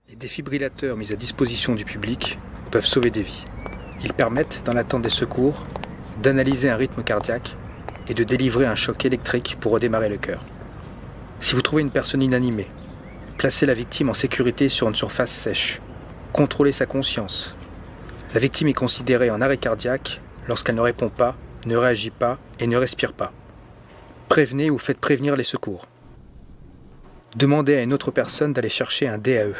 Les défibrillateurs mis à disposition du public peuvent sauver des vies. Ils permettent, dans l'attente des secours, d'analyser un rythme cardiaque et de délivrer un choc électrique pour redémarrer le cœur. Si vous trouvez une personne inanimée, placez la victime en sécurité sur une surface sèche. Contrôlez sa conscience. La victime est considérée en arrêt cardiaque lorsqu'elle ne répond pas, ne réagit pas et ne respire pas. Prévenez ou faites prévenir les secours. Demandez à une autre personne d'aller chercher un DAE.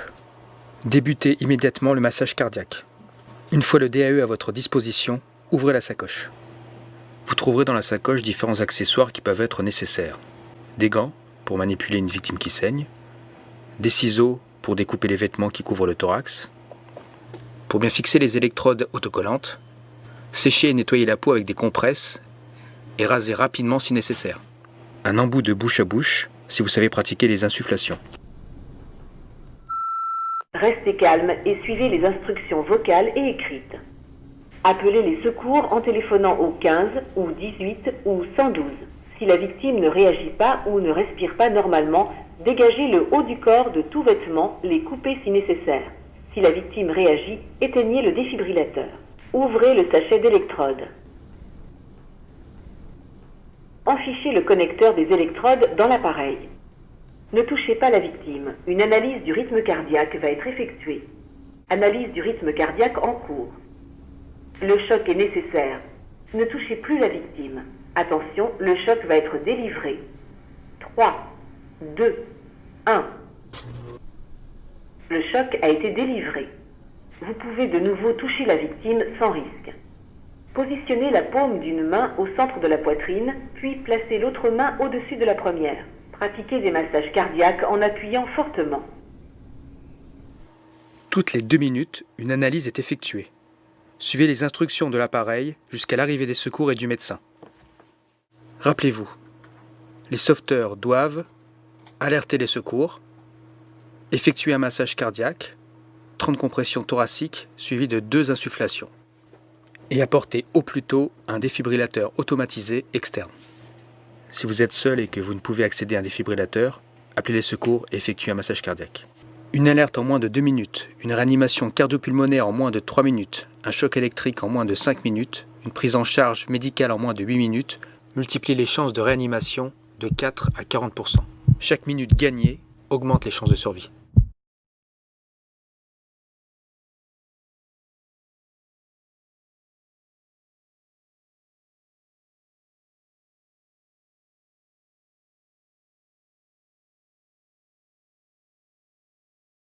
Débutez immédiatement le massage cardiaque. Une fois le DAE à votre disposition, ouvrez la sacoche. Vous trouverez dans la sacoche différents accessoires qui peuvent être nécessaires. Des gants pour manipuler une victime qui saigne, des ciseaux pour découper les vêtements qui couvrent le thorax, pour bien fixer les électrodes autocollantes, sécher et nettoyer la peau avec des compresses et raser rapidement si nécessaire. Un embout de bouche à bouche si vous savez pratiquer les insufflations. Restez calme et suivez les instructions vocales et écrites. Appelez les secours en téléphonant au 15 ou 18 ou 112. Si la victime ne réagit pas ou ne respire pas normalement, dégagez le haut du corps de tout vêtement, les coupez si nécessaire. Si la victime réagit, éteignez le défibrillateur. Ouvrez le sachet d'électrodes. Enfichez le connecteur des électrodes dans l'appareil. Ne touchez pas la victime. Une analyse du rythme cardiaque va être effectuée. Analyse du rythme cardiaque en cours. Le choc est nécessaire. Ne touchez plus la victime. Attention, le choc va être délivré. 3, 2, 1. Le choc a été délivré. Vous pouvez de nouveau toucher la victime sans risque. Positionnez la paume d'une main au centre de la poitrine, puis placez l'autre main au-dessus de la première. Pratiquez des massages cardiaques en appuyant fortement. Toutes les 2 minutes, une analyse est effectuée. Suivez les instructions de l'appareil jusqu'à l'arrivée des secours et du médecin. Rappelez-vous, les sauveteurs doivent alerter les secours, effectuer un massage cardiaque, 30 compressions thoraciques suivies de 2 insufflations et apporter au plus tôt un défibrillateur automatisé externe. Si vous êtes seul et que vous ne pouvez accéder à un défibrillateur, appelez les secours et effectuez un massage cardiaque. Une alerte en moins de 2 minutes, une réanimation cardio-pulmonaire en moins de 3 minutes, un choc électrique en moins de 5 minutes, une prise en charge médicale en moins de 8 minutes, multiplie les chances de réanimation de 4 à 40%. Chaque minute gagnée augmente les chances de survie.